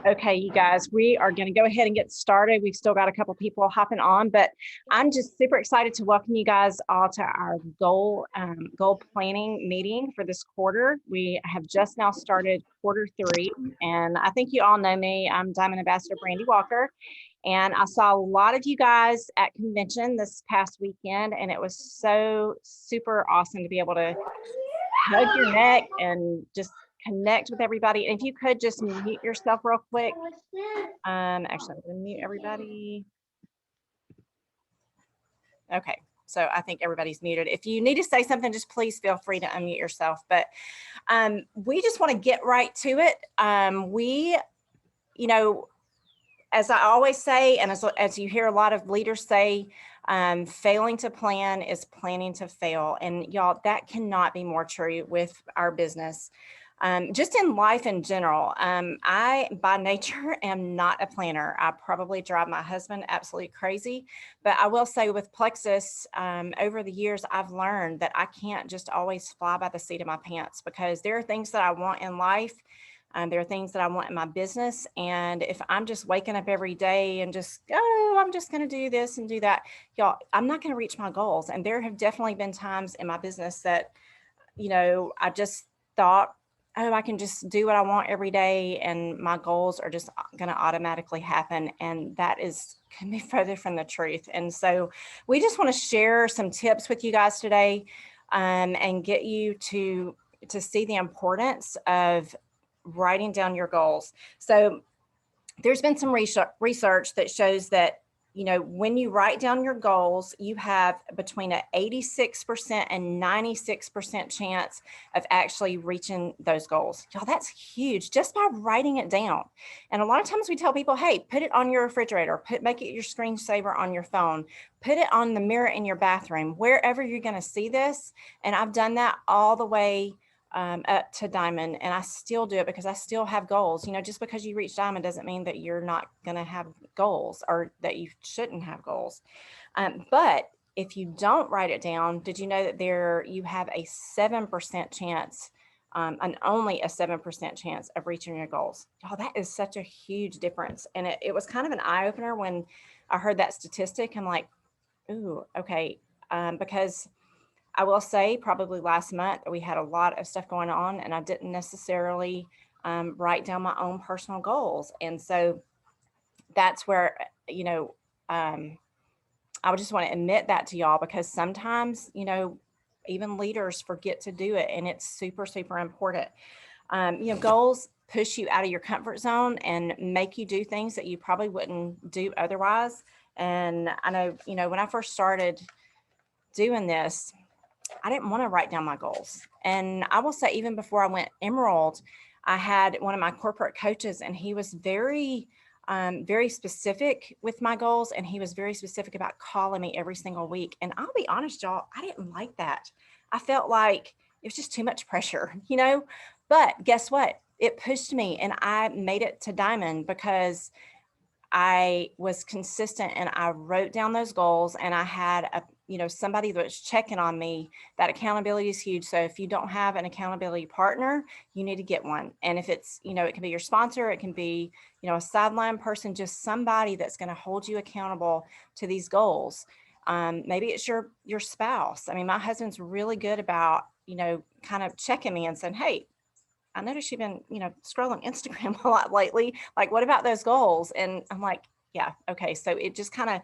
Okay, you guys, we are going to go ahead and get started. We've still got a couple people hopping on, but I'm just super excited to welcome you guys all to our goal planning meeting for this quarter. We have just now started quarter 3, and I think you all know me. I'm Diamond Ambassador Brandy Walker, and I saw a lot of you guys at convention this past weekend, and it was so super awesome to be able to hug your neck and just connect with everybody. And if you could just mute yourself real quick. Actually, I'm going to mute everybody. Okay, so I think everybody's muted. If you need to say something, just please feel free to unmute yourself. But we just want to get right to it. As I always say, and as you hear a lot of leaders say, failing to plan is planning to fail. And y'all, that cannot be more true with our business. Just in life in general, I, by nature, am not a planner. I probably drive my husband absolutely crazy. But I will say with Plexus, over the years, I've learned that I can't just always fly by the seat of my pants, because there are things that I want in life. There are things that I want in my business. And if I'm just waking up every day and just, oh, I'm just going to do this and do that, y'all, I'm not going to reach my goals. And there have definitely been times in my business that, I just thought, oh, I can just do what I want every day and my goals are just going to automatically happen. And that can be further from the truth. And so we just want to share some tips with you guys today, and get you to see the importance of writing down your goals. So there's been some research that shows that, when you write down your goals, you have between an 86% and 96% chance of actually reaching those goals. Y'all, that's huge just by writing it down. And a lot of times we tell people, hey, put it on your refrigerator, make it your screensaver on your phone, put it on the mirror in your bathroom, wherever you're going to see this. And I've done that all the way up to diamond, and I still do it because I still have goals. Just because you reach diamond doesn't mean that you're not going to have goals or that you shouldn't have goals. But if you don't write it down, did you know that you have a 7% chance, and only a 7% chance of reaching your goals? Oh, that is such a huge difference. And it was kind of an eye opener when I heard that statistic. I'm like, ooh, okay. Because I will say probably last month we had a lot of stuff going on, and I didn't necessarily write down my own personal goals. And so that's where, I would just want to admit that to y'all, because sometimes, even leaders forget to do it, and it's super, super important. Goals push you out of your comfort zone and make you do things that you probably wouldn't do otherwise. And I know, when I first started doing this, I didn't want to write down my goals. And I will say, even before I went Emerald, I had one of my corporate coaches, and he was very, very specific with my goals. And he was very specific about calling me every single week. And I'll be honest, y'all, I didn't like that. I felt like it was just too much pressure, but guess what? It pushed me, and I made it to diamond because I was consistent and I wrote down those goals, and I had somebody that was checking on me. That accountability is huge. So if you don't have an accountability partner, you need to get one. And if it's, it can be your sponsor, it can be, a sideline person, just somebody that's going to hold you accountable to these goals. Maybe it's your spouse. I mean, my husband's really good about, kind of checking me and saying, hey, I noticed you've been, scrolling Instagram a lot lately. Like, what about those goals? And I'm like, yeah, okay. So it just kind of,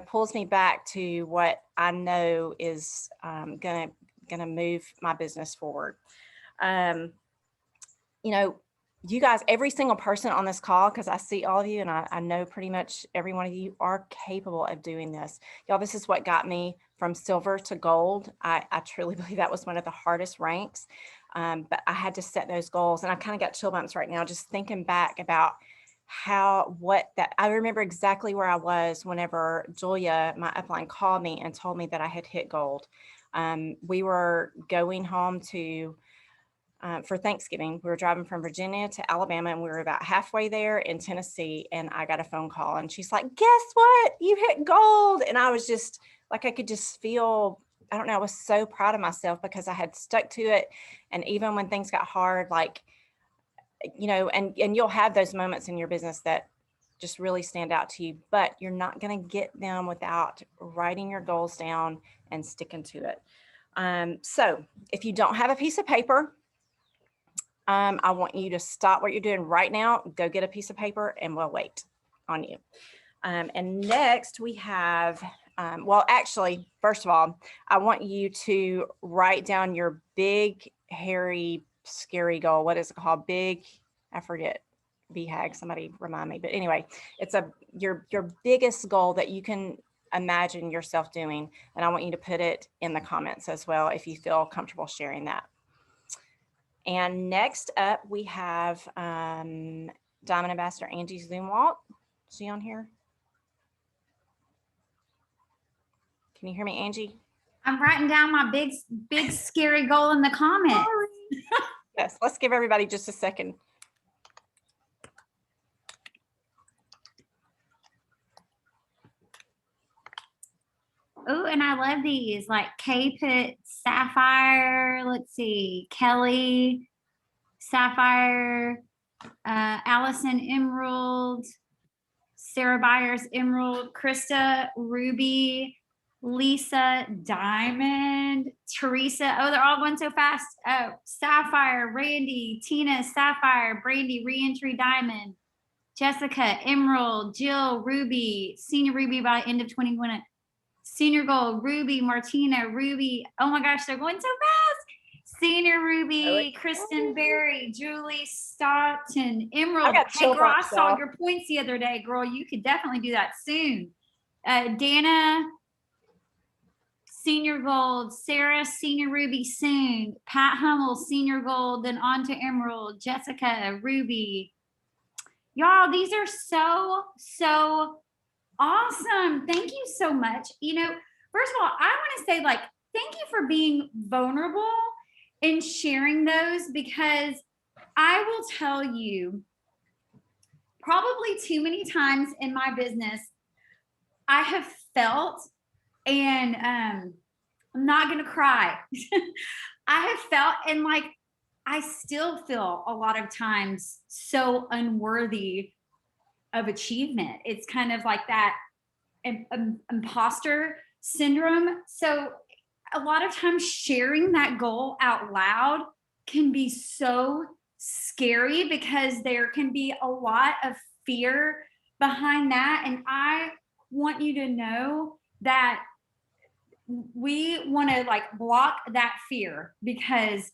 pulls me back to what I know is gonna move my business forward. You guys, every single person on this call, because I see all of you, and I know pretty much every one of you are capable of doing this. Y'all, this is what got me from silver to gold. I truly believe that was one of the hardest ranks. But I had to set those goals, and I kind of got chill bumps right now just thinking back about I remember exactly where I was whenever Julia, my upline, called me and told me that I had hit gold. We were going home for Thanksgiving. We were driving from Virginia to Alabama, and we were about halfway there in Tennessee, and I got a phone call, and she's like, guess what? You hit gold. And I was just like, I could just feel, I don't know, I was so proud of myself because I had stuck to it. And even when things got hard, like, you know, and you'll have those moments in your business that just really stand out to you, but you're not going to get them without writing your goals down and sticking to it. So if you don't have a piece of paper, I want you to stop what you're doing right now, go get a piece of paper, and we'll wait on you. And next we have, well, actually, first of all, I want you to write down your big, hairy, scary goal. What is it called? Big, I forget, BHAG, somebody remind me. But anyway, it's your biggest goal that you can imagine yourself doing. And I want you to put it in the comments as well if you feel comfortable sharing that. And next up, we have Diamond Ambassador Angie Zumwalt. Is she on here? Can you hear me, Angie? I'm writing down my big scary goal in the comments. Yes, let's give everybody just a second. Oh, and I love these, like Kay put Sapphire, let's see, Kelly, Sapphire, Allison Emerald, Sarah Byers Emerald, Krista Ruby, Lisa Diamond, Teresa. Oh, they're all going so fast. Oh, Sapphire, Randy, Tina, Sapphire, Brandy, Reentry Diamond, Jessica, Emerald, Jill, Ruby, Senior Ruby by end of 21. Senior Gold, Ruby, Martina, Ruby. Oh my gosh, they're going so fast. Senior Ruby, Kristen Berry, Julie Staunton, Emerald. Hey girl, I saw your points the other day, girl. You could definitely do that soon. Dana, Senior Gold, Sarah, Senior Ruby soon. Pat Hummel, Senior Gold, then on to Emerald, Jessica, Ruby. Y'all, these are so awesome. Thank you so much. You know, first of all, I want to say, like, thank you for being vulnerable and sharing those, because I will tell you, probably too many times in my business, I have felt, and I'm not going to cry. I have felt, and like, I still feel a lot of times so unworthy of achievement. It's kind of like that imposter syndrome. So a lot of times sharing that goal out loud can be so scary, because there can be a lot of fear behind that. And I want you to know that we want to, like, block that fear, because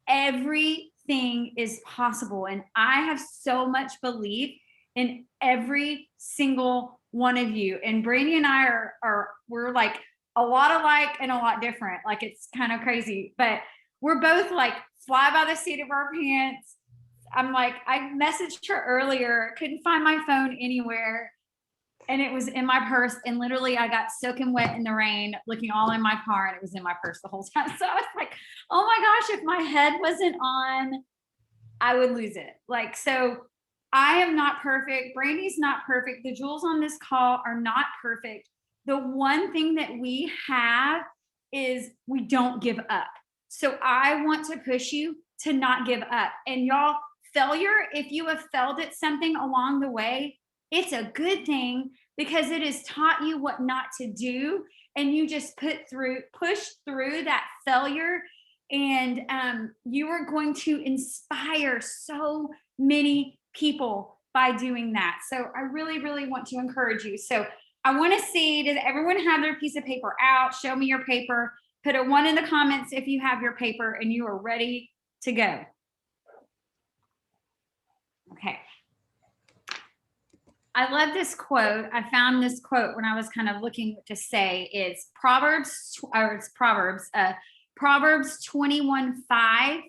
everything is possible. And I have so much belief in every single one of you. And Brandy and I we're like a lot alike and a lot different. Like, it's kind of crazy, but we're both like fly by the seat of our pants. I'm like, I messaged her earlier, couldn't find my phone anywhere, and it was in my purse. And literally I got soaking wet in the rain, looking all in my car, and it was in my purse the whole time. So I was like, oh my gosh, if my head wasn't on, I would lose it. Like, so I am not perfect. Brandy's not perfect. The jewels on this call are not perfect. The one thing that we have is we don't give up. So I want to push you to not give up. And y'all, failure, if you have failed at something along the way, it's a good thing, because it has taught you what not to do. And you just push through that failure. And you are going to inspire so many people by doing that. So I really, really want to encourage you. So I want to see, does everyone have their piece of paper out? Show me your paper. Put a 1 in the comments if you have your paper and you are ready to go. Okay. I love this quote. I found this quote when I was kind of looking to say. It's Proverbs 21:5.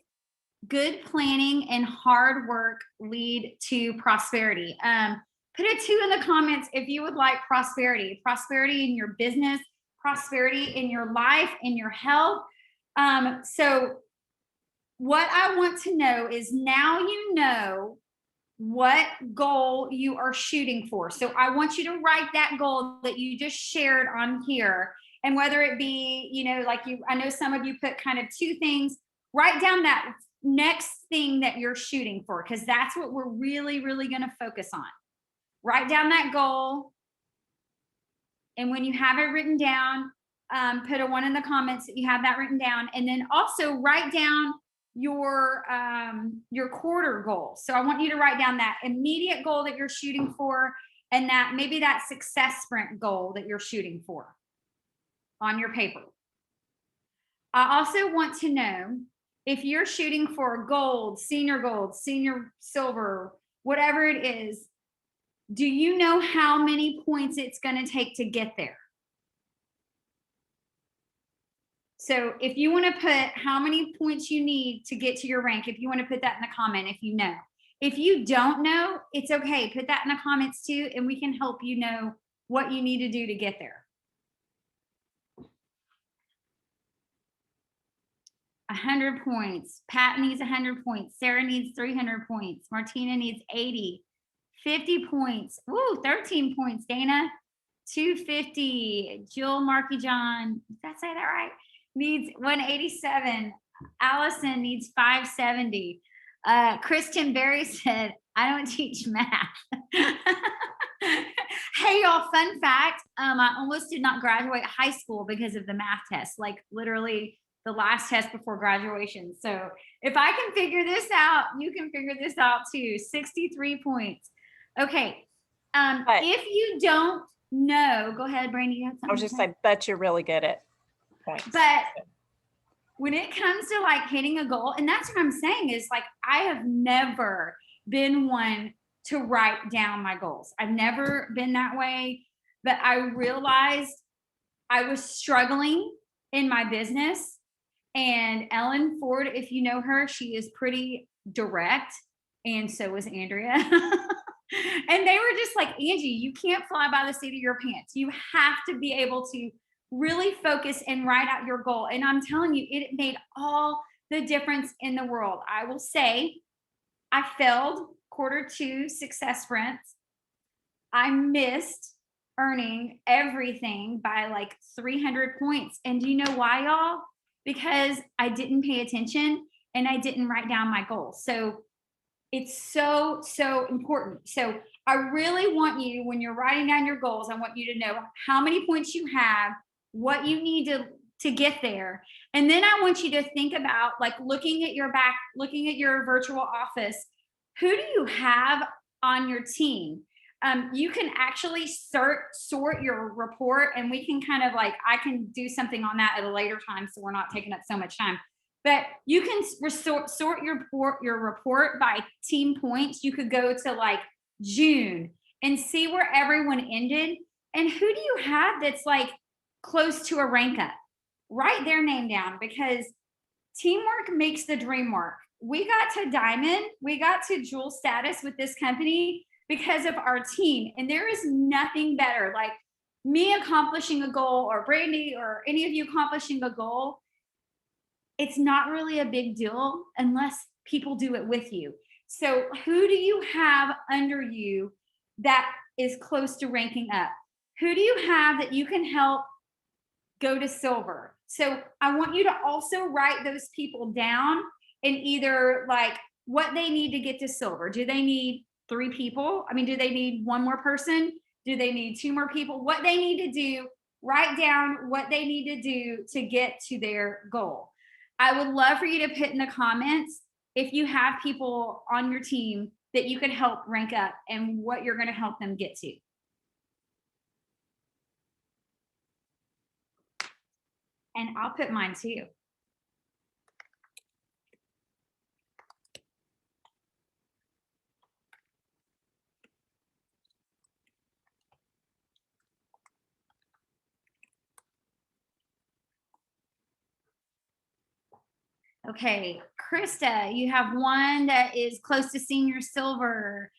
Good planning and hard work lead to prosperity. Put a 2 in the comments if you would like prosperity in your business, prosperity in your life, in your health. So what I want to know is, now you know what goal you are shooting for. So I want you to write that goal that you just shared on here. And whether it be, you know, like I know some of you put kind of 2 things, write down that next thing that you're shooting for, because that's what we're really, really going to focus on. Write down that goal. And when you have it written down, put a 1 in the comments that you have that written down. And then also write down your quarter goal. So I want you to write down that immediate goal that you're shooting for, and that maybe that success sprint goal that you're shooting for on your paper. I also want to know if you're shooting for gold, senior silver, whatever it is, do you know how many points it's going to take to get there? So if you want to put how many points you need to get to your rank, if you want to put that in the comment, if you know. If you don't know, it's okay. Put that in the comments too, and we can help you know what you need to do to get there. 100 points. Pat needs 100 points. Sarah needs 300 points. Martina needs 80. 50 points. Woo, 13 points, Dana. 250. Jill Marky John, did I say that right? Needs 187. Allison needs 570. Kristen Berry said, I don't teach math. Hey, y'all, fun fact. I almost did not graduate high school because of the math test, like literally the last test before graduation. So if I can figure this out, you can figure this out too. 63 points. Okay. If you don't know, go ahead, Brandy. You have something I was just saying, but you're really good at points. But when it comes to like hitting a goal, and that's what I'm saying is like, I have never been one to write down my goals. I've never been that way, but I realized I was struggling in my business. And Ellen Ford, if you know her, she is pretty direct. And so was Andrea. And they were just like, Angie, you can't fly by the seat of your pants. You have to be able to really focus and write out your goal. And I'm telling you, it made all the difference in the world. I will say I failed Q2 success sprints. I missed earning everything by like 300 points. And do you know why, y'all? Because I didn't pay attention and I didn't write down my goals. So it's so, so important. So I really want you, when you're writing down your goals, I want you to know how many points you have, what you need to get there. And then I want you to think about like looking at your virtual office. Who do you have on your team? You can actually sort your report, and we can kind of like, I can do something on that at a later time so we're not taking up so much time. But you can sort your report by team points. You could go to like June and see where everyone ended. And who do you have that's like close to a rank up? Write their name down, because teamwork makes the dream work. We got to diamond, we got to jewel status with this company because of our team. And there is nothing better like me accomplishing a goal, or Brandy or any of you accomplishing a goal. It's not really a big deal unless people do it with you. So who do you have under you that is close to ranking up? Who do you have that you can help go to silver? So I want you to also write those people down, and either like what they need to get to silver. Do they need 3 people? I mean, do they need 1 more person? Do they need 2 more people? What they need to do, write down what they need to do to get to their goal. I would love for you to put in the comments if you have people on your team that you can help rank up and what you're going to help them get to. And I'll put mine too. Okay, Krista, you have one that is close to senior silver.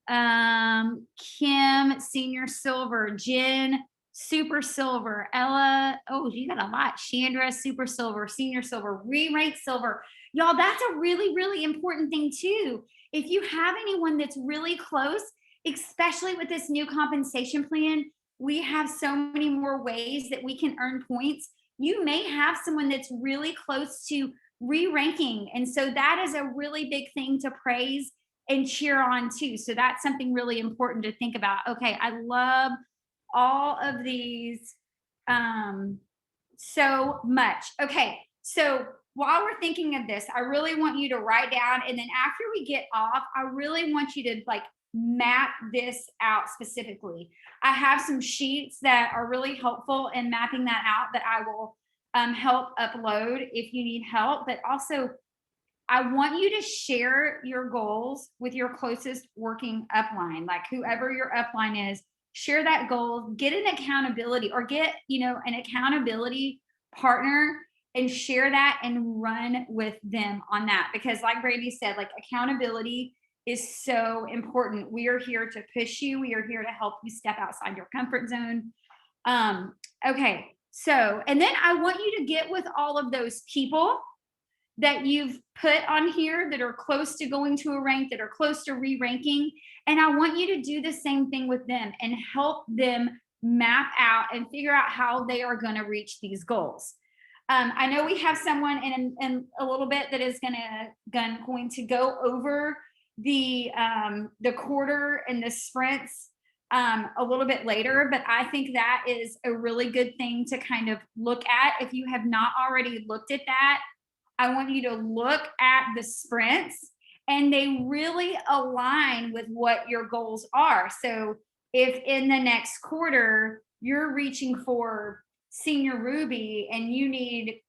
Kim, senior silver. Jen, super silver. Ella, oh, you got a lot. Chandra, super silver. Senior silver. Re-rank silver. Y'all, that's a really, really important thing too. If you have anyone that's really close, especially with this new compensation plan, we have so many more ways that we can earn points. You may have someone that's really close to re-ranking. And so that is a really big thing to praise and cheer on too. So that's something really important to think about. Okay, I love all of these so much. Okay, so while we're thinking of this, I really want you to write down, and then after we get off, I really want you to like map this out specifically. I have some sheets that are really helpful in mapping that out that I will help upload if you need help. But also, I want you to share your goals with your closest working upline, like whoever your upline is. Share that goal, get an accountability, or get, an accountability partner and share that and run with them on that. Because like Brandi said, like accountability is so important. We are here to push you. We are here to help you step outside your comfort zone. Okay. So, and then I want you to get with all of those people that you've put on here that are close to going to a rank, that are close to re-ranking. And I want you to do the same thing with them and help them map out and figure out how they are going to reach these goals. I know we have someone in a little bit that is going to go over the quarter and the sprints a little bit later, but I think that is a really good thing to kind of look at. If you have not already looked at that, I want you to look at the sprints, and they really align with what your goals are. So if in the next quarter you're reaching for senior Ruby and you need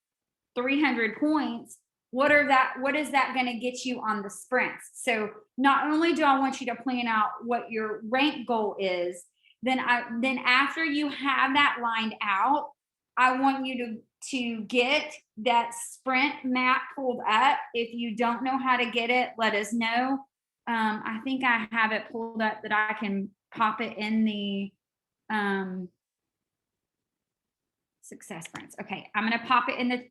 300 points, what is that going to get you on the sprints? So not only do I want you to plan out what your rank goal is, then after you have that lined out, I want you to get that sprint map pulled up. If you don't know how to get it, let us know. I think I have it pulled up that I can pop it in the success sprints. Okay, I'm going to pop it in the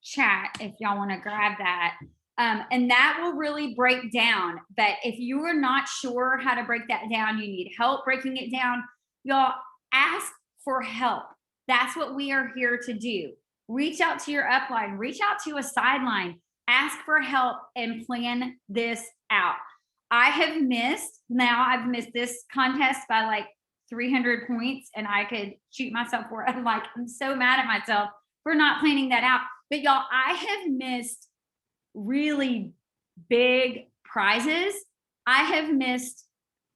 chat if y'all want to grab that. And that will really break down. But if you are not sure how to break that down, you need help breaking it down, y'all ask for help. That's what we are here to do. Reach out to your upline, reach out to a sideline, ask for help, and plan this out. I've missed this contest by like 300 points, and I could shoot myself for it. I'm so mad at myself for not planning that out. But y'all, I have missed really big prizes. I have missed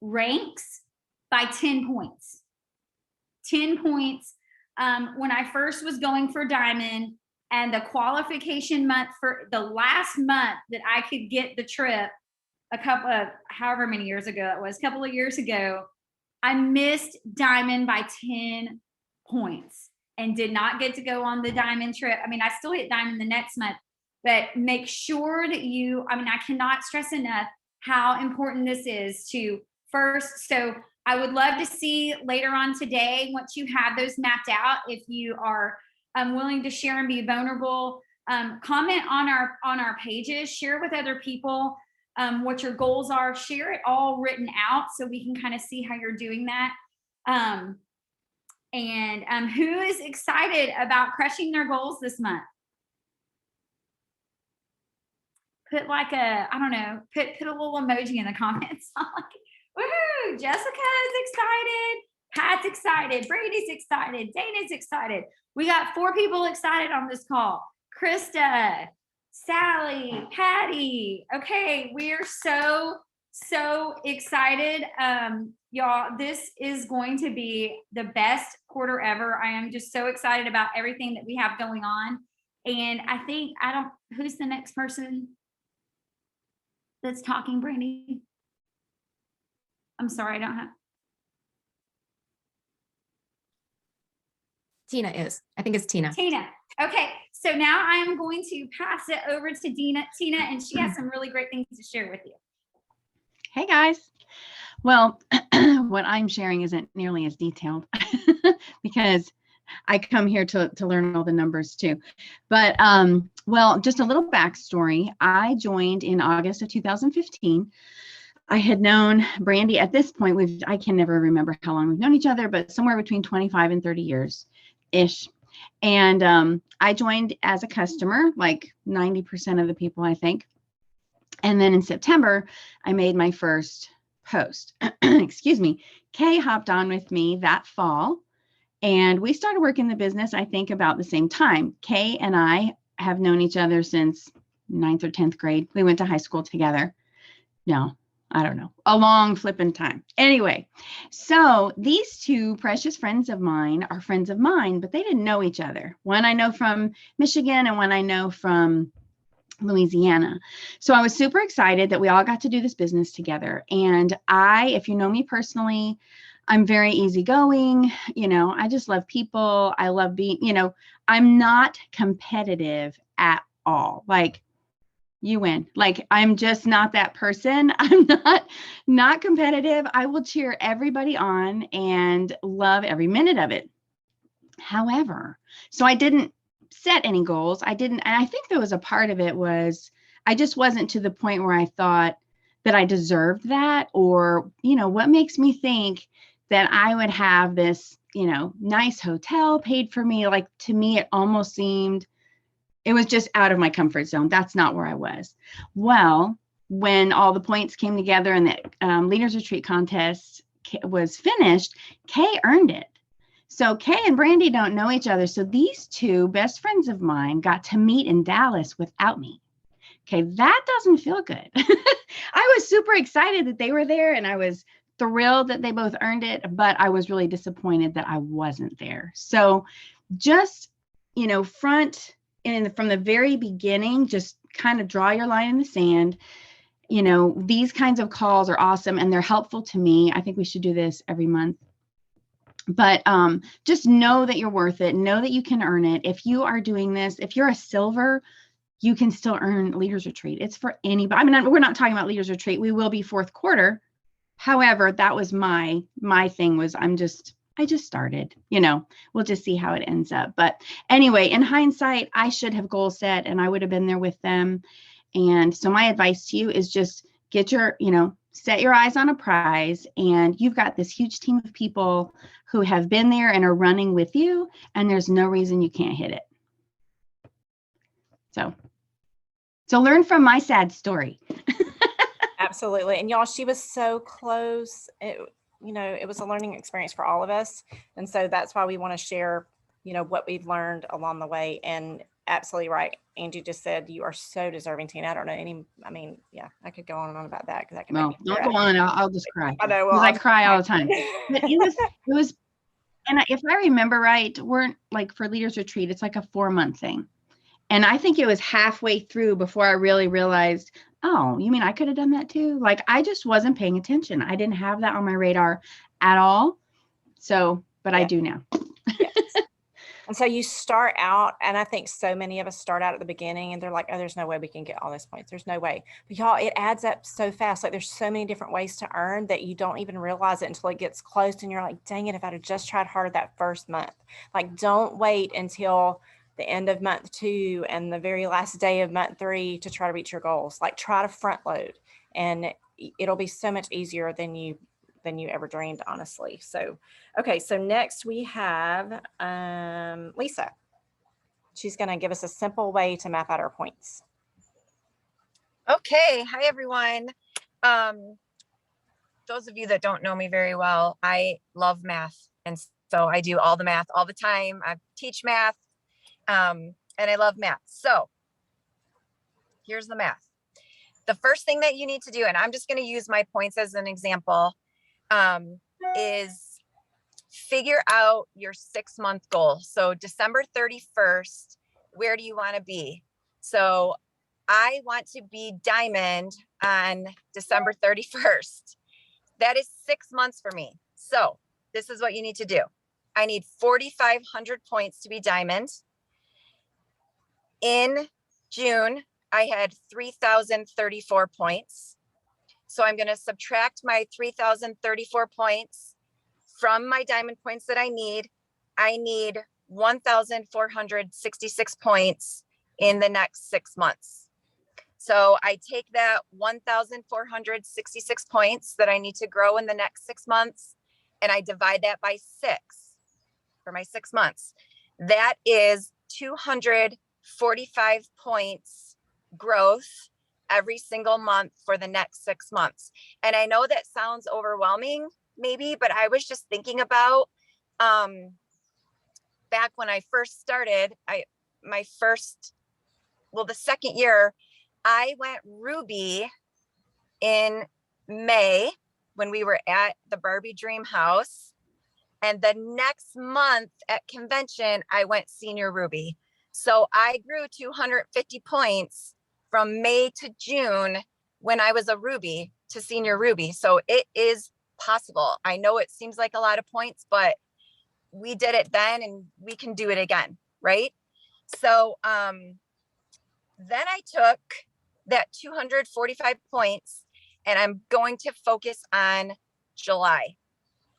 ranks by 10 points. 10 points. When I first was going for Diamond, and the qualification month for the last month that I could get the trip, however many years ago it was, a couple of years ago, I missed Diamond by 10 points and did not get to go on the Diamond trip. I mean, I still hit Diamond the next month, but make sure that I cannot stress enough how important this is to first. So I would love to see later on today, once you have those mapped out, if you are willing to share and be vulnerable, comment on our pages, share with other people what your goals are, share it all written out so we can kind of see how you're doing that. And who is excited about crushing their goals this month? Put like put a little emoji in the comments. Woohoo! Jessica is excited. Pat's excited. Brady's excited. Dana's excited. We got 4 people excited on this call. Krista, Sally, Patty. Okay, we are so excited. Y'all, this is going to be the best quarter ever. I am just so excited about everything that we have going on. And who's the next person that's talking, Brandi? I'm sorry, I don't have. Tina is. I think it's Tina. Tina. Okay, so now I am going to pass it over to Tina, and she has some really great things to share with you. Hey guys. Well, what I'm sharing isn't nearly as detailed because I come here to learn all the numbers too. But well, just a little backstory. I joined in August of 2015. I had known Brandi at this point. I can never remember how long we've known each other, but somewhere between 25 and 30 years ish. And I joined as a customer, like 90% of the people, I think. And then in September, I made my first post. Excuse me. Kay hopped on with me that fall, and we started working the business, I think, about the same time. Kay and I have known each other since 9th or 10th grade. We went to high school together. No, I don't know, a long flipping time. Anyway, so these two precious friends of mine are friends of mine, but they didn't know each other. One I know from Michigan and one I know from Louisiana. So I was super excited that we all got to do this business together. And if you know me personally, I'm very easygoing. I just love people. I love being, I'm not competitive at all. Like, you win. Like, I'm just not that person. I'm not competitive. I will cheer everybody on and love every minute of it. However, so I didn't set any goals. And I think there was a part of it was I just wasn't to the point where I thought that I deserved that, or, what makes me think that I would have this, nice hotel paid for me. Like, to me, it almost seemed, it was just out of my comfort zone. That's not where I was. Well, when all the points came together and the Leaders Retreat contest was finished, Kay earned it. So Kay and Brandy don't know each other. So these two best friends of mine got to meet in Dallas without me. Okay, that doesn't feel good. I was super excited that they were there, and I was thrilled that they both earned it, but I was really disappointed that I wasn't there. So just, from the very beginning, just kind of draw your line in the sand. These kinds of calls are awesome and they're helpful to me. I think we should do this every month. But just know that you're worth it. Know that you can earn it. If you are doing this, if you're a silver, you can still earn Leaders Retreat. It's for anybody. I mean, we're not talking about Leaders Retreat. We will be fourth quarter. However, that was my thing was I just started, we'll just see how it ends up. But anyway, in hindsight, I should have goal set and I would have been there with them. And so my advice to you is just get set your eyes on a prize, and you've got this huge team of people who have been there and are running with you, and there's no reason you can't hit it. So learn from my sad story. Absolutely. And y'all, she was so close. It was a learning experience for all of us. And so that's why we want to share, what we've learned along the way. And absolutely right. Angie just said, you are so deserving, Tina. I don't know I could go on and on about that because I can. Well, don't go on. I'll just cry. I know. Because I cry all the time. But it was, and if I remember right, we're like for Leaders Retreat, it's like a 4-month thing. And I think it was halfway through before I really realized, oh, you mean I could have done that too? Like, I just wasn't paying attention. I didn't have that on my radar at all. So, but yeah. I do now. Yes. And so you start out, and I think so many of us start out at the beginning and they're like, oh, there's no way we can get all those points. There's no way. But y'all, it adds up so fast. Like, there's so many different ways to earn that you don't even realize it until it gets close. And you're like, dang it, if I'd have just tried harder that first month. Like, don't wait until the end of month 2 and the very last day of month 3 to try to reach your goals. Like, try to front load, and it'll be so much easier than you ever dreamed, honestly. So, okay. So next we have Lisa. She's going to give us a simple way to map out our points. Okay. Hi, everyone. Those of you that don't know me very well, I love math. And so I do all the math all the time. I teach math. And I love math. So here's the math. The first thing that you need to do, and I'm just going to use my points as an example, is figure out your 6-month goal. So December 31st, where do you want to be? So I want to be diamond on December 31st. That is 6 months for me. So this is what you need to do. I need 4,500 points to be diamond. In June, I had 3,034 points. So I'm going to subtract my 3,034 points from my diamond points that I need. I need 1,466 points in the next 6 months. So I take that 1,466 points that I need to grow in the next 6 months, and I divide that by 6 for my 6 months. That is 245 points growth every single month for the next 6 months. And I know that sounds overwhelming maybe, but I was just thinking about back when I first started, the second year, I went Ruby in May when we were at the Barbie Dream House. And the next month at convention, I went senior Ruby. So I grew 250 points from May to June when I was a Ruby to senior Ruby. So it is possible. I know it seems like a lot of points, but we did it then and we can do it again, right? So then I took that 245 points and I'm going to focus on July.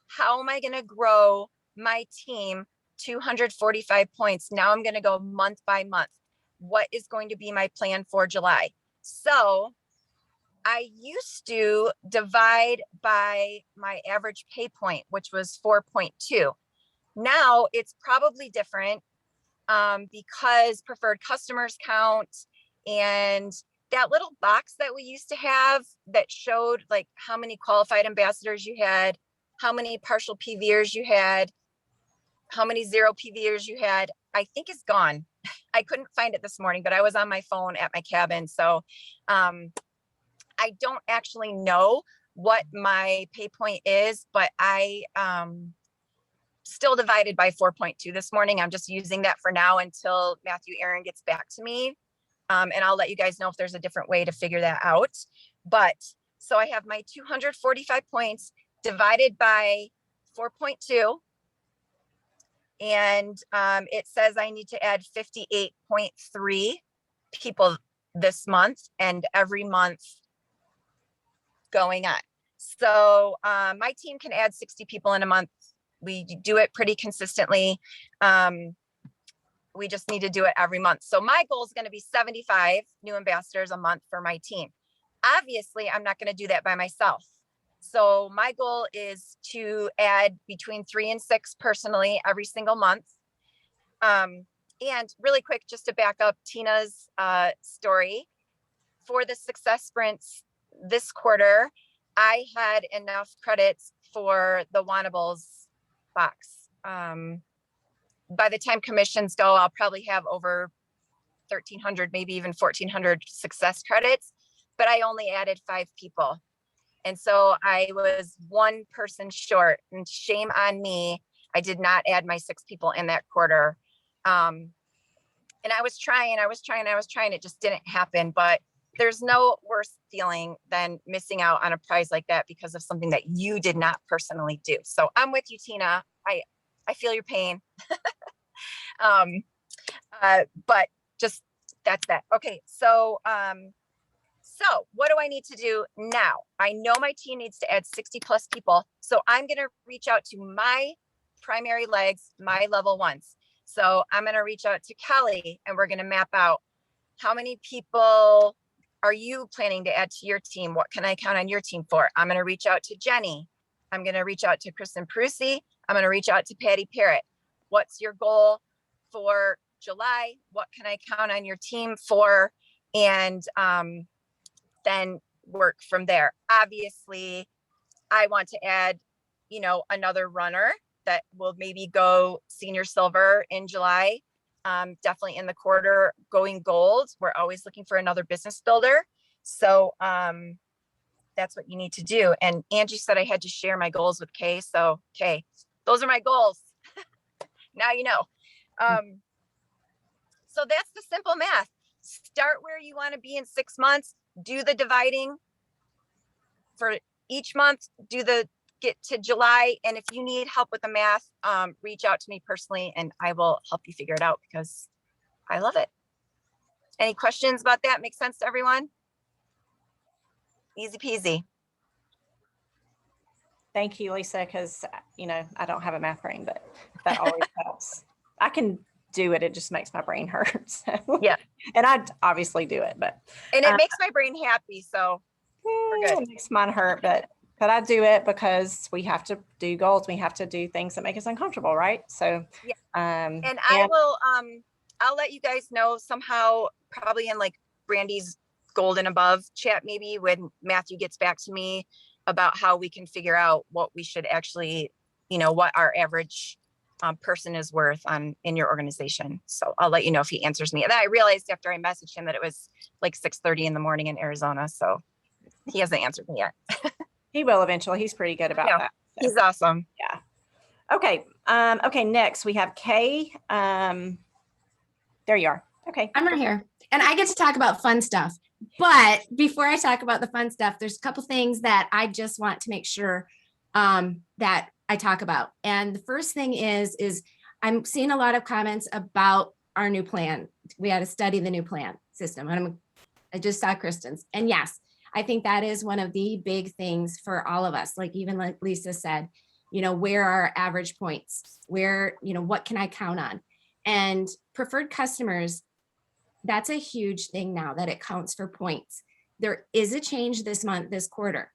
How am I going to grow my team 245 points? Now I'm going to go month by month. What is going to be my plan for July? So I used to divide by my average pay point, which was 4.2. Now it's probably different because preferred customers count and that little box that we used to have that showed like how many qualified ambassadors you had, how many partial PVers you had, how many 0 PVers you had, I think is gone. I couldn't find it this morning, but I was on my phone at my cabin. So I don't actually know what my pay point is, but I still divided by 4.2 this morning. I'm just using that for now until Matthew Aaron gets back to me. And I'll let you guys know if there's a different way to figure that out. But so I have my 245 points divided by 4.2. And it says I need to add 58.3 people this month and every month going on. So my team can add 60 people in a month. We do it pretty consistently. We just need to do it every month. So my goal is going to be 75 new ambassadors a month for my team. Obviously, I'm not going to do that by myself. So my goal is to add between 3 and 6 personally every single month. And really quick, just to back up Tina's story, for the success sprints this quarter, I had enough credits for the Wannables box. By the time commissions go, I'll probably have over 1,300, maybe even 1,400 success credits, but I only added 5 people. And so I was 1 person short, and shame on me. I did not add my 6 people in that quarter. And I was trying, it just didn't happen. But there's no worse feeling than missing out on a prize like that because of something that you did not personally do. So I'm with you, Tina. I feel your pain. But just that's that. Okay, so what do I need to do now? I know my team needs to add 60 plus people. So I'm going to reach out to my primary legs, my level 1s. So I'm going to reach out to Kelly and we're going to map out how many people are you planning to add to your team? What can I count on your team for? I'm going to reach out to Jenny. I'm going to reach out to Kristen Prusi. I'm going to reach out to Patty Parrott. What's your goal for July? What can I count on your team for? And then work from there. Obviously, I want to add, another runner that will maybe go senior silver in July. Definitely in the quarter going gold. We're always looking for another business builder. So that's what you need to do. And Angie said I had to share my goals with Kay. So Kay, those are my goals. Now you know. So that's the simple math. Start where you want to be in 6 months. Do the dividing for each month. Get to July. And if you need help with the math, reach out to me personally and I will help you figure it out because I love it. Any questions about that? Make sense to everyone? Easy peasy. Thank you, Lisa, because, I don't have a math brain, but that always helps. I can do it. It just makes my brain hurt. So. Yeah. And I obviously do it, but. And it makes my brain happy. So we're good. It makes mine hurt, but But I do it because we have to do goals. We have to do things that make us uncomfortable, right? So, Yeah. and And I will, I'll let you guys know somehow, probably in like Brandy's gold and above chat, maybe when Matthew gets back to me about how we can figure out what we should actually, what our average person is worth in your organization. So I'll let you know if he answers me. And then I realized after I messaged him that it was like 6:30 in the morning in Arizona. So he hasn't answered me yet. he will eventually. He's pretty good about Yeah. that. He's awesome. Yeah. Okay. Okay. Next we have Kay. There you are. Okay. I'm right here. And I get to talk about fun stuff. But before I talk about the fun stuff, there's a couple things that I just want to make sure that I talk about. And the first thing is I'm seeing a lot of comments about our new plan. We had to study the new plan system. And I just saw Kristen's. And yes, I think that is one of the big things for all of us. Like even like Lisa said, where are our average points? Where, what can I count on? And preferred customers, that's a huge thing now that it counts for points. There is a change this month, this quarter.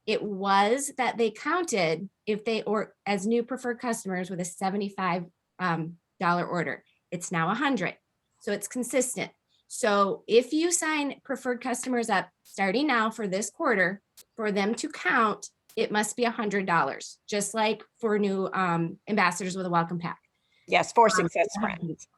It was that they counted if they or as new preferred customers with a $75 order. It's now 100. So it's consistent. So if you sign preferred customers up starting now for this quarter, for them to count, it must be $100, just like for new ambassadors with a welcome pack. Yes, for success sprints.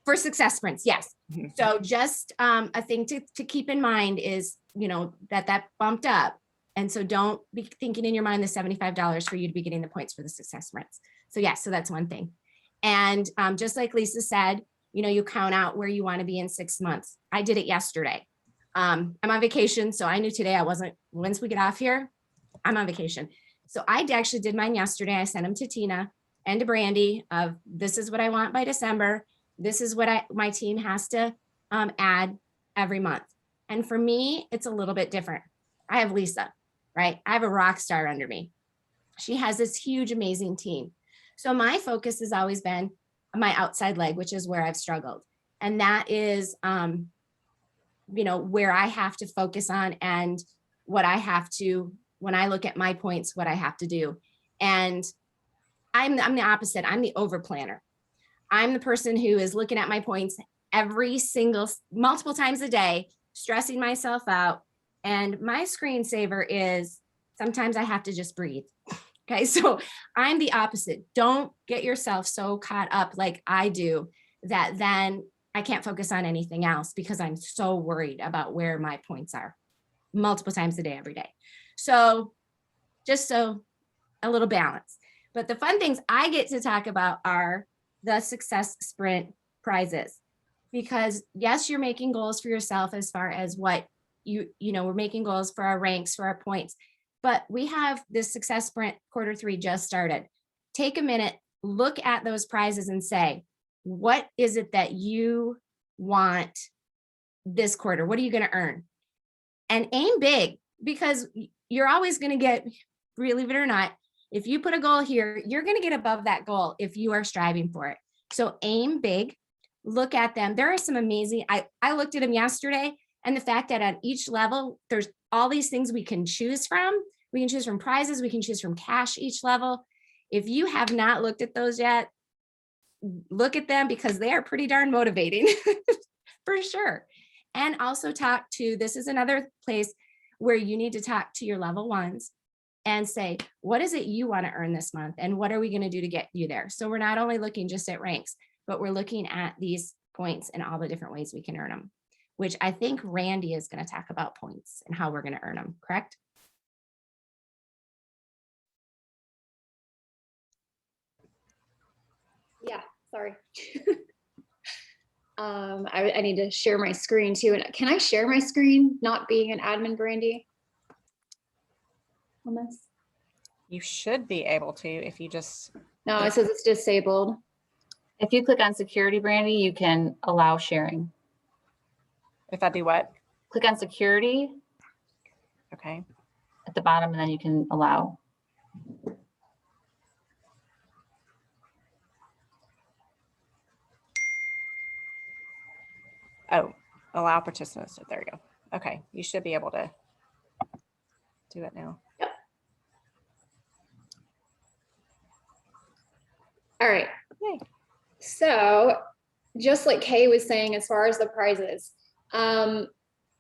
For success sprints, yes. Mhm. So just a thing to keep in mind is, that bumped up. And so don't be thinking in your mind the $75 for you to be getting the points for the success sprints. So yes, so that's one thing. And just like Lisa said, you count out where you want to be in 6 months. I did it yesterday. I'm on vacation, so I knew today I wasn't, once we get off here, I'm on vacation. So I actually did mine yesterday. I sent them to Tina and to Brandy of this is what I want by December. This is what my team has to add every month. And for me, it's a little bit different. I have Lisa, right? I have a rock star under me. She has this huge, amazing team. So my focus has always been my outside leg, which is where I've struggled. And that is, where I have to focus on and what I have to, when I look at my points, what I have to do. And I'm the opposite. I'm the over planner. I'm the person who is looking at my points multiple times a day, stressing myself out. And my screensaver is sometimes I have to just breathe. Okay, so I'm the opposite. Don't get yourself so caught up like I do that then I can't focus on anything else because I'm so worried about where my points are multiple times a day, every day. So just so a little balance. But the fun things I get to talk about are the success sprint prizes. Because yes, you're making goals for yourself as far as what we're making goals for our ranks, for our points. But we have this success sprint Q3 just started. Take a minute, look at those prizes and say, what is it that you want this quarter? What are you going to earn? And aim big, because you're always going to get, believe it or not, if you put a goal here, you're going to get above that goal if you are striving for it. So aim big, look at them. There are some amazing, I looked at them yesterday, and the fact that at each level, there's all these things we can choose from. We can choose from prizes, we can choose from cash each level. If you have not looked at those yet, look at them because they are pretty darn motivating for sure. And also this is another place where you need to talk to your level ones and say, what is it you want to earn this month? And what are we going to do to get you there? So we're not only looking just at ranks, but we're looking at these points and all the different ways we can earn them, which I think Randy is going to talk about points and how we're going to earn them, correct? Yeah, sorry. I need to share my screen too. And can I share my screen, not being an admin, Brandy? On this? You should be able to if you just, No, it says it's disabled. If you click on security, Brandy, you can allow sharing. if I do what? Click on security Okay. at the bottom, and then you can allow. Oh, allow participants. There you go. Okay. You should be able to do it now. All right. Okay. So just like Kay was saying, as far as the prizes,